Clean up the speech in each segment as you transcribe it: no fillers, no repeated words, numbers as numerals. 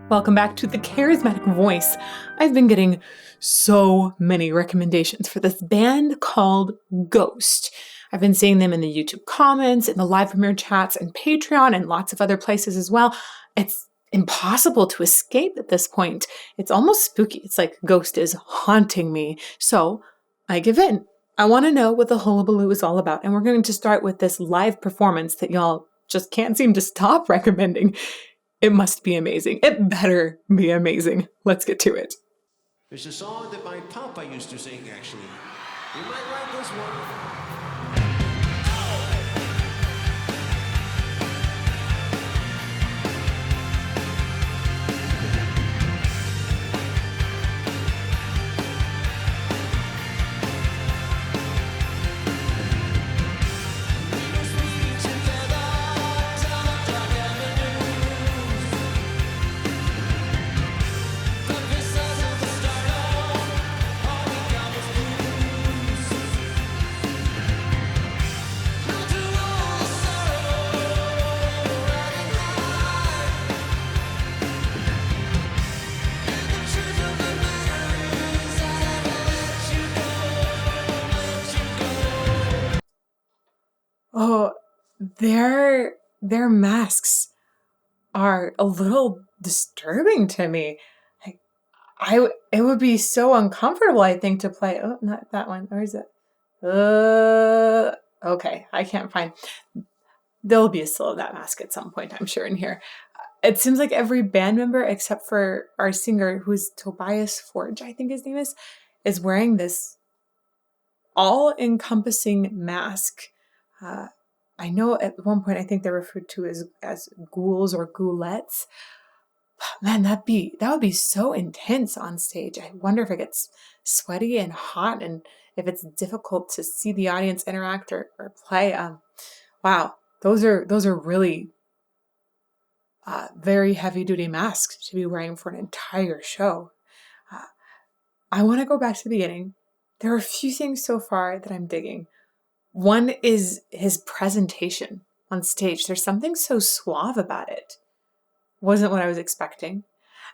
Welcome back to the Charismatic Voice. I've been getting so many recommendations for this band called Ghost. I've been seeing them in the YouTube comments, in the live premiere chats, and Patreon, and lots of other places as well. It's impossible to escape at this point. It's almost spooky. It's like Ghost is haunting me. So I give in. I want to know what the hullabaloo is all about. And we're going to start with this live performance that y'all just can't seem to stop recommending. It must be amazing. It better be amazing. Let's get to it. There's a song that my papa used to sing, actually. You might like this one. Oh, their masks are a little disturbing to me. It would be so uncomfortable, I think, to play. Oh, not that one. Where is it? Okay, I can't find. There'll be a still of that mask at some point, I'm sure, in here. It seems like every band member, except for our singer, who's Tobias Forge, I think his name is wearing this all-encompassing mask. I know at one point I think they're referred to as ghouls or ghoulettes. Man, that would be so intense on stage. I wonder if it gets sweaty and hot, and if it's difficult to see the audience interact or play. Wow, those are really very heavy duty masks to be wearing for an entire show. I want to go back to the beginning. There are a few things so far that I'm digging. One is his presentation on stage. There's something so suave about it. Wasn't what I was expecting.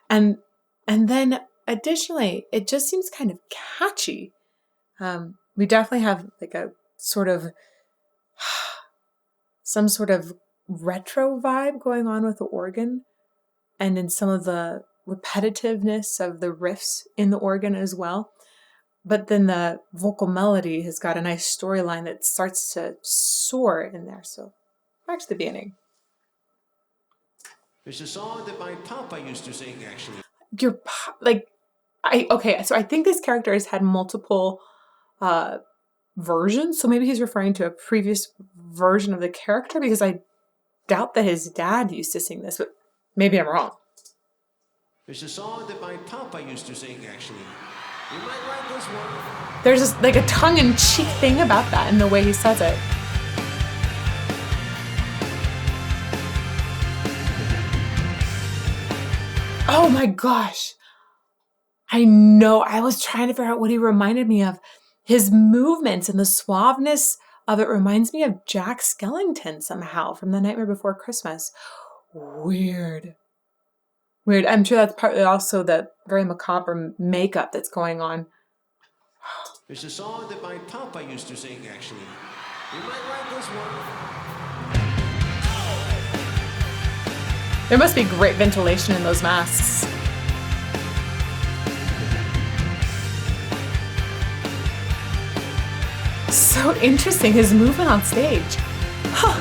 And then additionally, it just seems kind of catchy. We definitely have like a sort of some sort of retro vibe going on with the organ, and in some of the repetitiveness of the riffs in the organ as well. But then the vocal melody has got a nice storyline that starts to soar in there. So back to the beginning. There's a song that my papa used to sing, actually. So I think this character has had multiple versions. So maybe he's referring to a previous version of the character, because I doubt that his dad used to sing this, but maybe I'm wrong. There's a song that my papa used to sing, actually. You might like this one. There's just like a tongue-in-cheek thing about that in the way he says it. Oh my gosh. I know. I was trying to figure out what he reminded me of. His movements and the suaveness of it reminds me of Jack Skellington somehow from The Nightmare Before Christmas. Weird. I'm sure that's partly also the very macabre makeup that's going on. There's a song that my papa used to sing, actually. You might like this one. There must be great ventilation in those masks. So interesting, his movement on stage. Huh.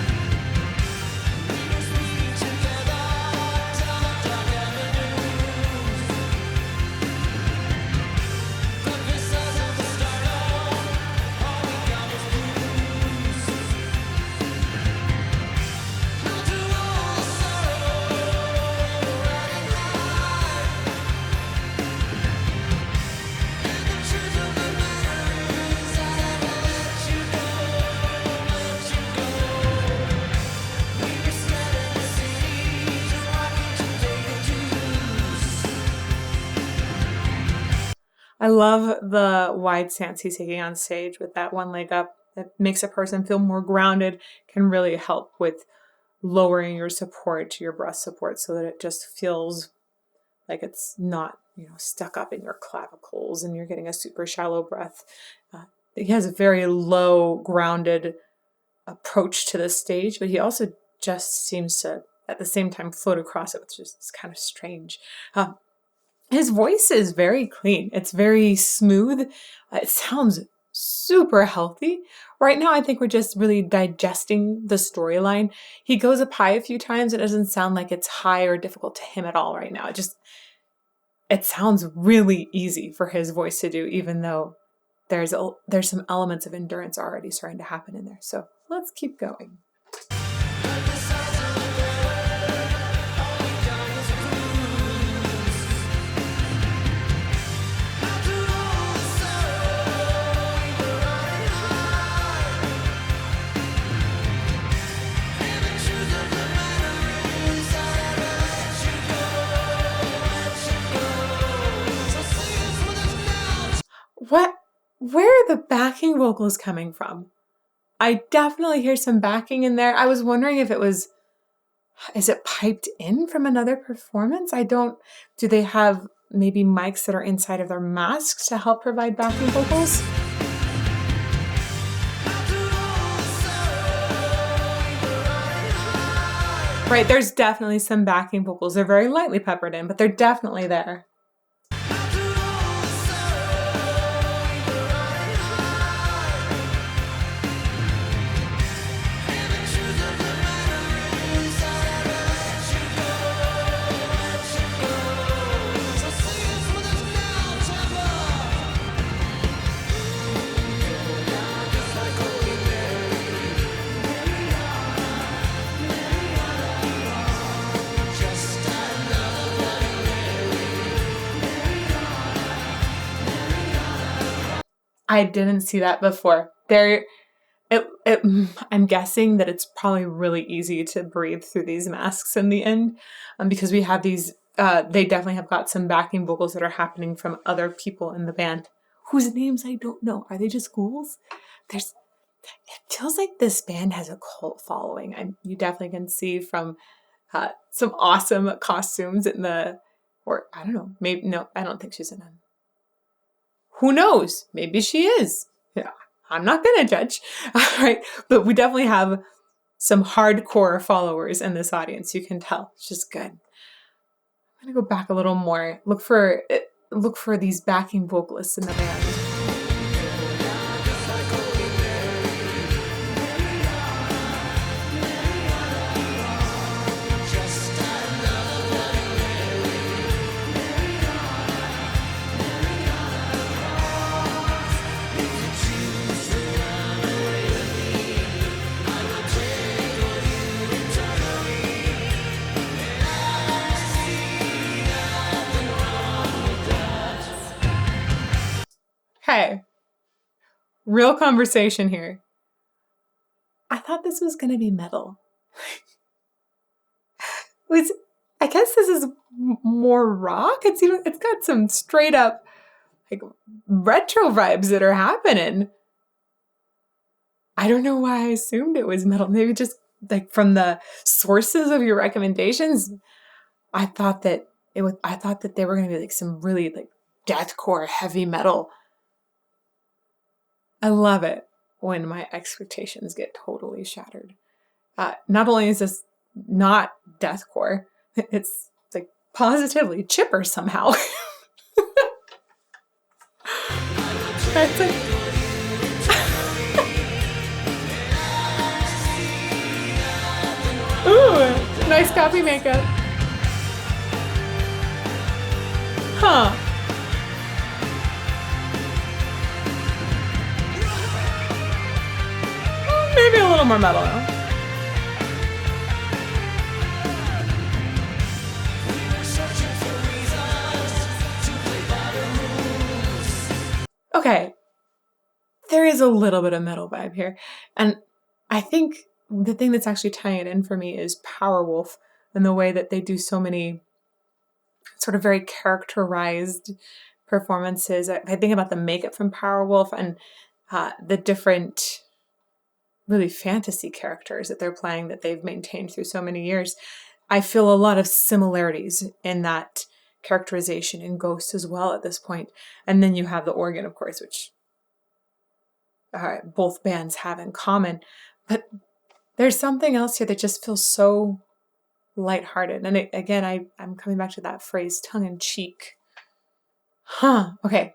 I love the wide stance he's taking on stage with that one leg up. It makes a person feel more grounded, can really help with lowering your support, your breath support, so that it just feels like it's not, stuck up in your clavicles and you're getting a super shallow breath. He has a very low, grounded approach to the stage, but he also just seems to, at the same time, float across it, which is kind of strange. His voice is very clean. It's very smooth. It sounds super healthy. Right now, I think we're just really digesting the storyline. He goes up high a few times. It doesn't sound like it's high or difficult to him at all right now. It sounds really easy for his voice to do, even though there's some elements of endurance already starting to happen in there. So let's keep going. Where are the backing vocals coming from? I definitely hear some backing in there. I was wondering if is it piped in from another performance? Do they have maybe mics that are inside of their masks to help provide backing vocals? Right, there's definitely some backing vocals. They're very lightly peppered in, but they're definitely there. I didn't see that before. I'm guessing that it's probably really easy to breathe through these masks in the end, because we have these. They definitely have got some backing vocals that are happening from other people in the band, whose names I don't know. Are they just ghouls? It feels like this band has a cult following. You definitely can see from some awesome costumes or I don't know. Maybe no, I don't think she's in them. Who knows? Maybe she is. Yeah, I'm not going to judge. All right. But we definitely have some hardcore followers in this audience. You can tell. It's just good. I'm going to go back a little more. Look for these backing vocalists in the band. Hey, real conversation here. I thought this was going to be metal. I guess this is more rock. It's got some straight up like retro vibes that are happening. I don't know why I assumed it was metal. Maybe just like from the sources of your recommendations, I thought that they were going to be like some really like deathcore heavy metal. I love it when my expectations get totally shattered. Not only is this not deathcore, it's like positively chipper somehow. It's like, ooh, nice copy makeup. Huh. Maybe a little more metal now. Okay, there is a little bit of metal vibe here. And I think the thing that's actually tying it in for me is Powerwolf and the way that they do so many sort of very characterized performances. I think about the makeup from Powerwolf and the different really fantasy characters that they're playing that they've maintained through so many years. I feel a lot of similarities in that characterization in Ghost as well at this point. And then you have the organ, of course, which both bands have in common. But there's something else here that just feels so lighthearted. And again, I'm coming back to that phrase, tongue in cheek. Okay.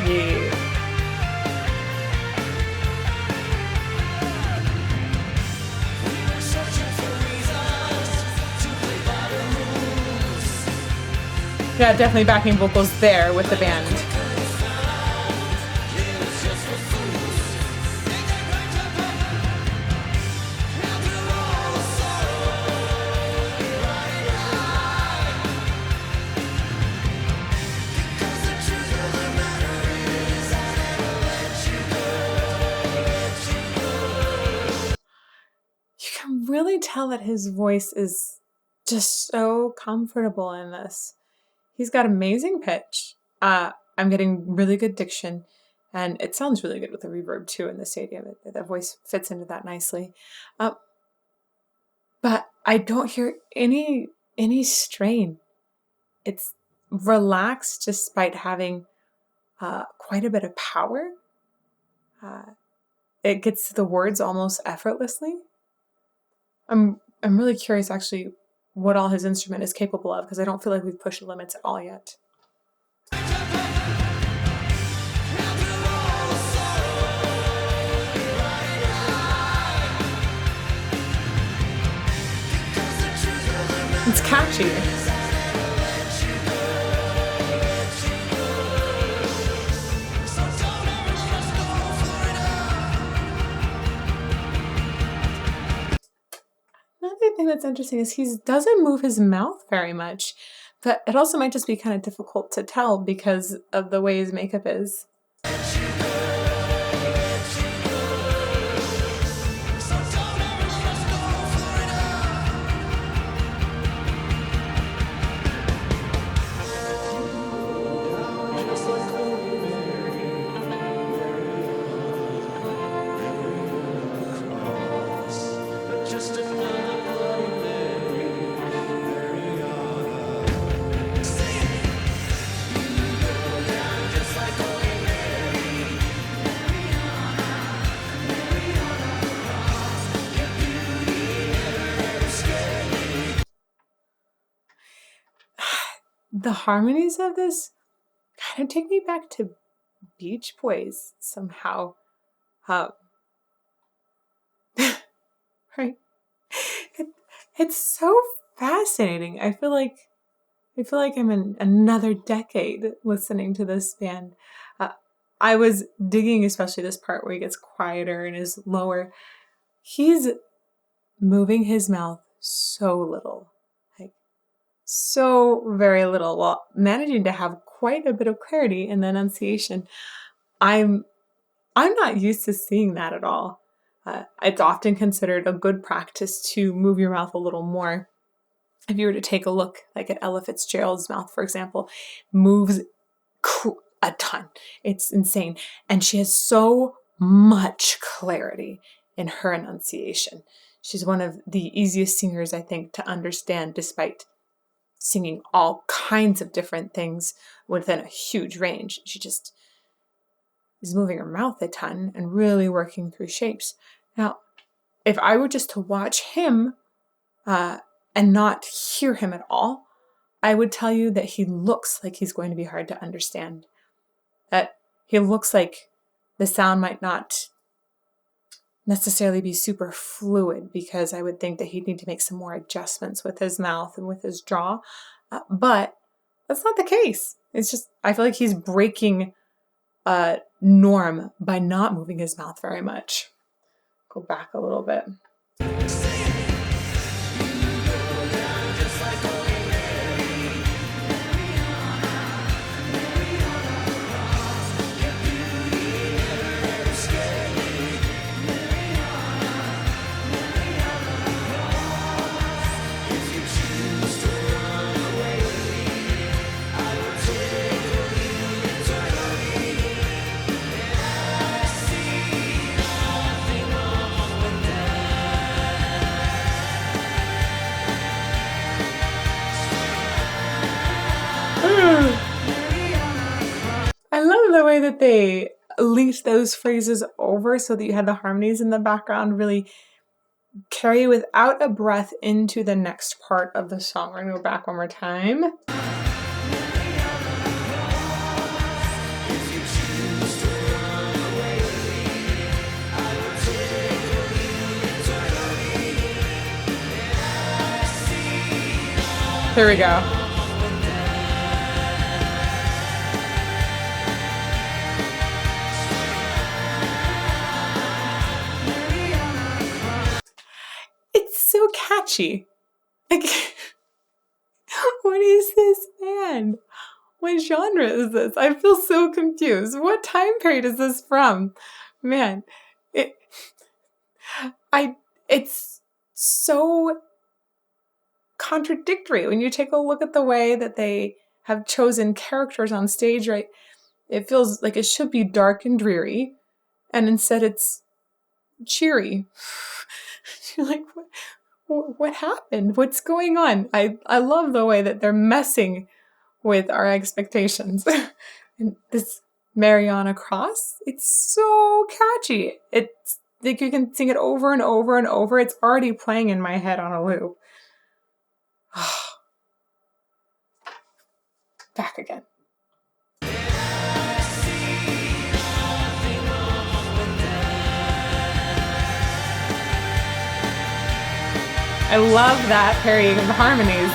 Yeah. Yeah, definitely backing vocals there with the band. You can really tell that his voice is just so comfortable in this. He's got amazing pitch. I'm getting really good diction, and it sounds really good with the reverb too in the stadium. The voice fits into that nicely. But I don't hear any strain. It's relaxed despite having quite a bit of power. It gets to the words almost effortlessly. I'm really curious actually what all his instrument is capable of, because I don't feel like we've pushed the limits at all yet. It's catchy. Another thing that's interesting is he doesn't move his mouth very much, but it also might just be kind of difficult to tell because of the way his makeup is. The harmonies of this kind of take me back to Beach Boys somehow. Right? It's so fascinating. I feel like I'm in another decade listening to this band. I was digging especially this part where he gets quieter and is lower. He's moving his mouth so little. So very little, while managing to have quite a bit of clarity in the enunciation. I'm not used to seeing that at all. It's often considered a good practice to move your mouth a little more. If you were to take a look like at Ella Fitzgerald's mouth, for example, moves a ton. It's insane. And she has so much clarity in her enunciation. She's one of the easiest singers, I think, to understand, despite singing all kinds of different things within a huge range. She just is moving her mouth a ton and really working through shapes. Now, if I were just to watch him and not hear him at all, I would tell you that he looks like he's going to be hard to understand. That he looks like the sound might not necessarily be super fluid, because I would think that he'd need to make some more adjustments with his mouth and with his jaw. But that's not the case. It's just, I feel like he's breaking a norm by not moving his mouth very much. Go back a little bit. that they linked those phrases over so that you had the harmonies in the background really carry without a breath into the next part of the song. We're gonna go back one more time. Here we go. It's so catchy. Like, what is this band? What genre is this? I feel so confused. What time period is this from? Man, it's so contradictory when you take a look at the way that they have chosen characters on stage, right? It feels like it should be dark and dreary, and instead it's cheery. You're like, what happened? What's going on? I love the way that they're messing with our expectations. And this Mariana Cross, it's so catchy. It's like you can sing it over and over and over. It's already playing in my head on a loop. Back again. I love that parrying of the harmonies.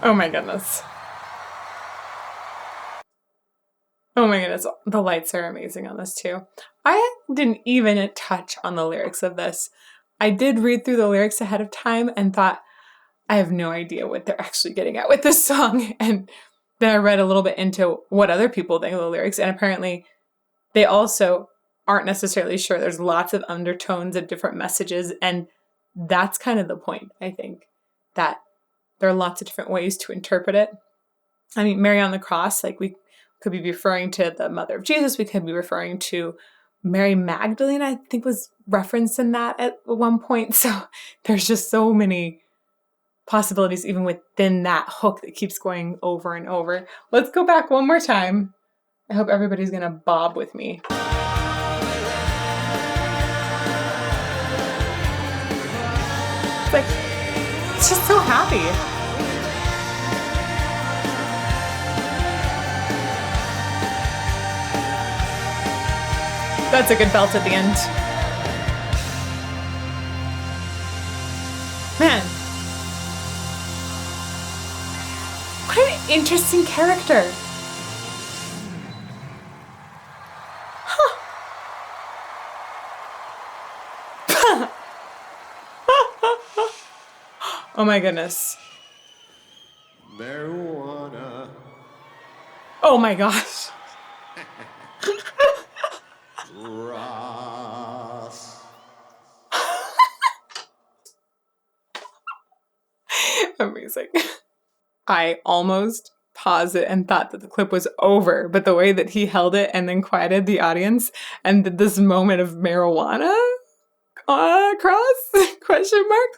Oh my goodness. Oh my goodness. The lights are amazing on this too. I didn't even touch on the lyrics of this. I did read through the lyrics ahead of time and thought, I have no idea what they're actually getting at with this song. And then I read a little bit into what other people think of the lyrics, and apparently they also aren't necessarily sure. There's lots of undertones of different messages, and that's kind of the point, I think, that there are lots of different ways to interpret it. I mean, Mary on the Cross, like we could be referring to the mother of Jesus. We could be referring to Mary Magdalene, I think was referenced in that at one point. So there's just so many possibilities even within that hook that keeps going over and over. Let's go back one more time. I hope everybody's going to bob with me. It's like, it's just so happy. That's a good belt at the end. Man. What an interesting character. Huh. Oh my goodness. Marijuana. Oh my gosh. Ross. Amazing. I almost paused it and thought that the clip was over, but the way that he held it and then quieted the audience and did this moment of marijuana cross question mark.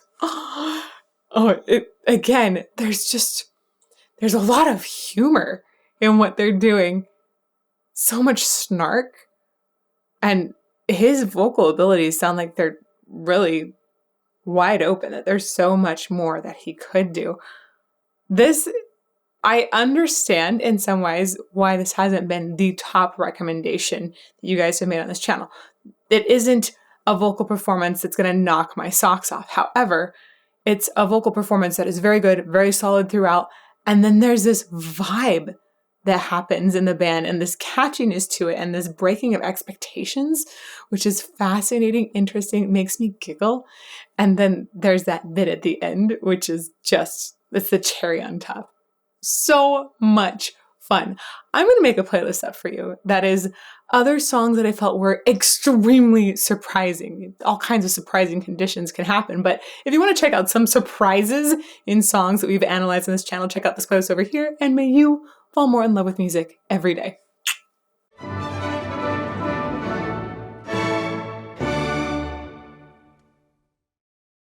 Oh, again, there's a lot of humor in what they're doing. So much snark. And his vocal abilities sound like they're really wide open, that there's so much more that he could do. This, I understand in some ways why this hasn't been the top recommendation that you guys have made on this channel. It isn't a vocal performance that's going to knock my socks off. However, it's a vocal performance that is very good, very solid throughout. And then there's this vibe that happens in the band and this catchiness to it and this breaking of expectations, which is fascinating, interesting, makes me giggle. And then there's that bit at the end, which is just, it's the cherry on top. So much fun. I'm going to make a playlist up for you that is other songs that I felt were extremely surprising. All kinds of surprising conditions can happen, but if you want to check out some surprises in songs that we've analyzed on this channel, check out this playlist over here, and may you fall more in love with music every day.